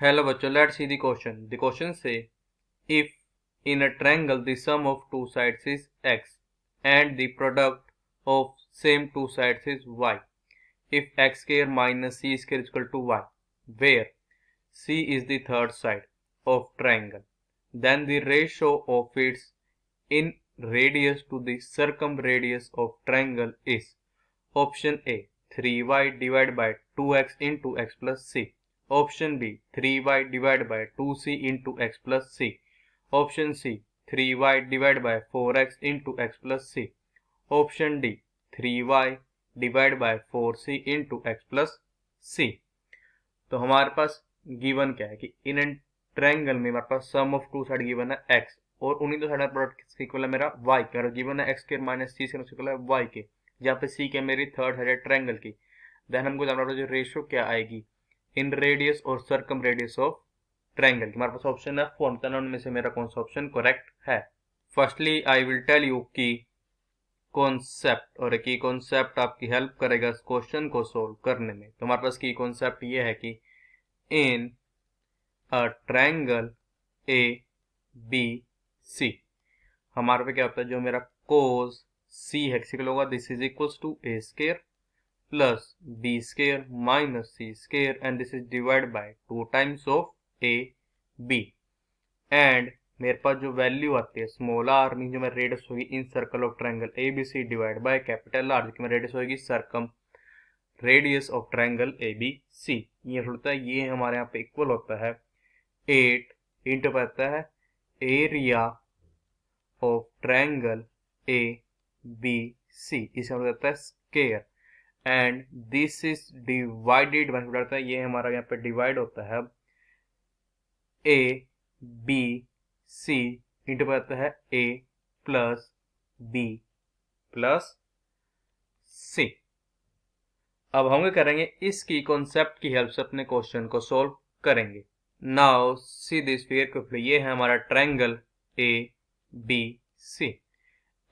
Hello बच्चों, let's see the question. The question say if in a triangle the sum of two sides is x and the product of same two sides is y, if x square minus c square is equal to y, where c is the third side of triangle, then the ratio of its in radius to the circumradius of triangle is option A 3y divided by 2x into x plus c. Option B 3y divided by 2c into x plus c. Option C 3y divided by 4x into x plus c. Option D 3y divided by 4c into x plus c. तो हमारे पास given क्या है कि in an triangle में हमारे पास सम of to side given है x और उन्हीं दो साइड प्रोडक्ट किसके इक्वल है मेरा y के, और गिवन है x square minus c square equal है y के, जहाँ पे c क्या मेरी थर्ड साइड है ट्रायंगल की। देन हमको जानना होगा जो रेशियो क्या आएगी इन रेडियस और सर्कम रेडियस ऑफ ट्रायंगल की। हमारे पास ऑप्शन है फॉर्म, तो उनमें से मेरा कौन सा ऑप्शन करेक्ट है। Firstly I will tell you key concept, और की कॉन्सेप्ट आपकी हेल्प करेगा इस क्वेश्चन को सोल्व करने में। तो हमारे पास की कॉन्सेप्ट ये है कि in a triangle ABC हमारे पे क्या होता है, जो मेरा cos C है किसी होगा, this is equals to a square plus b square minus c square and this is divide by 2 times of a b। And मेरे पास जो वैल्यू आती है स्मॉल आर मीन जो मेरा रेडियस होगी in circle of triangle ABC divide by capital R, जो मेरा रेडियस होगी circumradius of triangle ABC। ये होता है, ये हमारे यहाँ पे इक्वल होता है 8 इंटू पता है एरिया ऑफ ट्रायंगल ABC, इसे हम कहते हैं square, and this is divided होता है, ये हमारा यहाँ पे डिवाइड होता है ABC इंटू पता है A plus B plus C। अब हम क्या करेंगे, इसकी कॉन्सेप्ट की हेल्प से अपने क्वेश्चन को सोल्व करेंगे। नाउ सी दिस फिगर को, ये है हमारा ट्रायंगल ABC।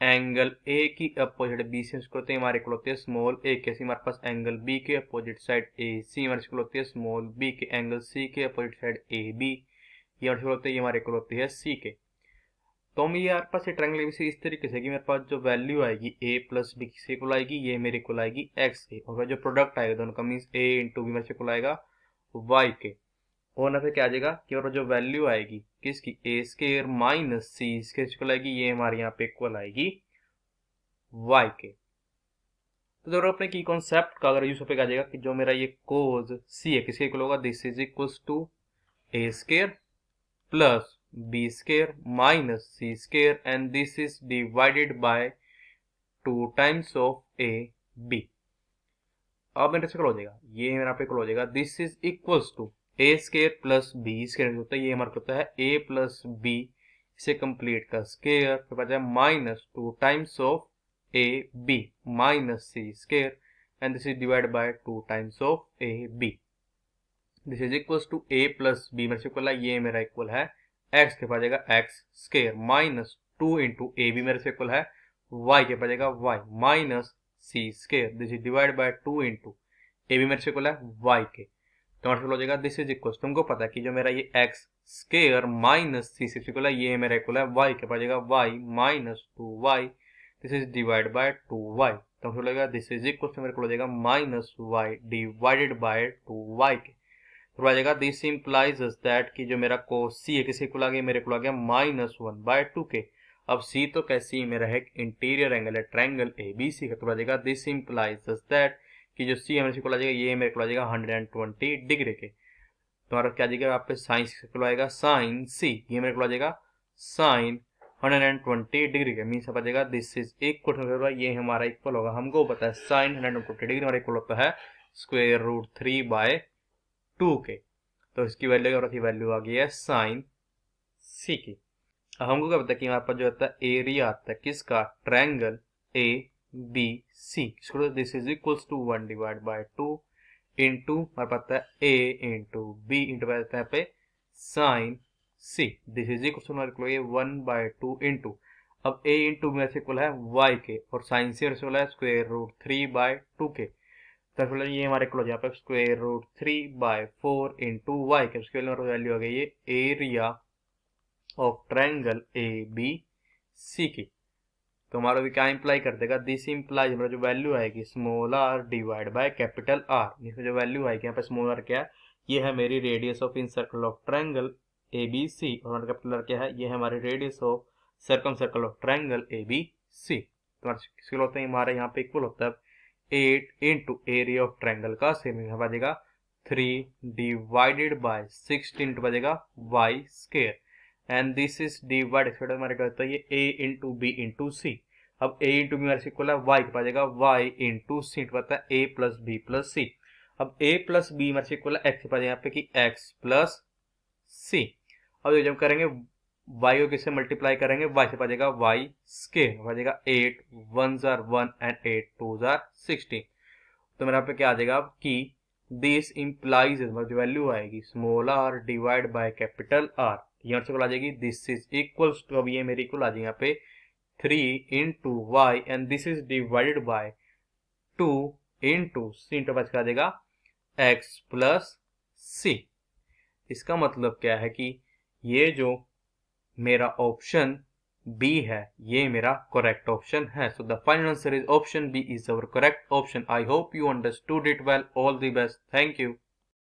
एंगल A की अपोजिट बी से होते हैं हमारे को होती है स्मॉल a के, हमारे पास एंगल B के अपोजिट साइड AC हमारे को होती है स्मॉल b के, एंगल C के अपोजिट साइड AB ये होते हैं हमारे को होती है C के। तो हम ये पास ये ट्रायंगल ABC इस तरीके से कि मेरे पास जो वैल्यू आएगी a प्लस बी किसके इक्वल आएगी, ये मेरे को आएगी x के, और जो प्रोडक्ट आएगा दोनों का मीन्स a इंटू बी मेरे से इक्वल आएगा y के, और ना फिर क्या आ जाएगा कि और जो वैल्यू आएगी किसकी a square minus c square equal आएगी, ये हमारे यहाँ पे इक्वल आएगी y के। तो जरूर अपने की कॉन्सेप्ट का अगर यूज पे आ जाएगा कि जो मेरा ये cos c है किसके इक्वल होगा, this is equals to a square plus b square minus c square and this is divided by 2 times of a b। अब मेरे से हो जाएगा, ये मेरा पे हो जाएगा this is equals to a square plus b square होता है, ये हमारा होता है a प्लस b से कंप्लीट का स्क्वायर, फिर बचा minus 2 times of a b minus c square and this is divide by 2 times of a b। This is equals to a plus b मेरे से इक्वल है, ये मेरा इक्वल है x के पास जाएगा x square minus 2 into A B मेरे से इक्वल है y के पास जाएगा y minus c square, this is divide by 2 into A B मेरे से इक्वल है y के। तो हमारे हो जाएगा दिस इज इक्वल, तुमको पता है कि जो मेरा ये x स्क्वायर माइनस c से इक्वल है, ये मेरा इक्वल है y के पास जाएगा y minus 2y, this is divide bye 2y। तो हो जाएगा दिस इज इक्वल मेरे को हो जाएगा minus y divided by 2y के। तो आ जाएगा दिस इंप्लाइज दैट कि जो मेरा cos c है किसी को आ गया, मेरे को आ गया माइनस 1/2 के। अब c तो कैसी मेरा है इंटीरियर एंगल है ट्रायंगल ABC का, तो आ जाएगा दिस इंप्लाइज दैट कि जो c मेरे को आ जाएगा, ये मेरे को आ जाएगा 120 डिग्री के। तो हमारा क्या आ जाएगा यहाँ पे साइन को आएगा साइन c, ये मेरे को आ जाएगा साइन 120 डिग्री के, मीन्स आ जाएगा दिस इज इक्वल, ये हमारा इक्वल होगा, हमको पता है साइन 120 डिग्री हमारा इक्वल होता है स्क्वायर रूट 3/2 के। तो इसकी वैल्यू क्या होती है, वैल्यू आ गई है साइन सी की। अब हमको क्या पता है कि हमारे पास जो होता है एरिया आता है किसका, ट्रायंगल ABC, इसको this is equals to 1 divide by 2 into हमारे पास है a इंटू b इंटू यहाँ पे sine C, this is equals to हमारे को ये 1/2 इंटू, अब a इंटू में से इक्वल है y के और साइन सी इक्वल है स्क्वायर रूट 3/2 के। तो ये हमारे को यहाँ पे स्क्वायर रूट 3/4 इंटू वाई के स्क्वायर वैल्यू आ गई है area of triangle A B C की। तो हमारा भी क्या इंप्लाई कर देगा, दिस इंप्लाइज हमारा जो वैल्यू आएगी small R divide by capital R. इसमें जो वैल्यू आएगी यहाँ पे स्मॉल आर क्या है, ये है मेरी radius of in circle of triangle A B C, और हमारा कैपिटल आर क्या है, ये है हमारी radius of circumcircle of triangle A B C. तो हमारा होता है हमारे यहाँ पे इक्वल होता है 8 इंटू एरिया ऑफ ट्रायंगल का सेम यहाँ बजेगा 3 डिवाइडेड बाय 16 इंटू बजेगा Y square, and this is divide हमारे क्या होता है ये a into B into C. अब a इंटू बी हमारे इक्वल है y के पास जाएगा y इंटू सी पता है a प्लस बी प्लस सी। अब a प्लस बी हमारे इक्वल है x के पास यहाँ पे कि x प्लस सी। अब जब करेंगे y को किससे मल्टीप्लाई करेंगे, y से पास जाएगा y स्क्वायर, हो जाएगा 8 1s are 1 and 8 2s are 16। तो मेरे यहाँ पे क्या आ जाएगा कि दिस इंप्लाइज जो वैल्यू आएगी small R divide by capital R, यहाँ से आ जाएगी दिस इज इक्वल्स टू, अब ये मेरी इक्वल आ जाएगी यहाँ पे 3 into Y and this is divided by 2 into C into बच आ जाएगा एक्स प्लस सी। इसका मतलब क्या है कि ये जो मेरा ऑप्शन बी है ये मेरा करेक्ट ऑप्शन है। So the final answer is option B is our correct option. I hope you understood it well. All the best. Thank you.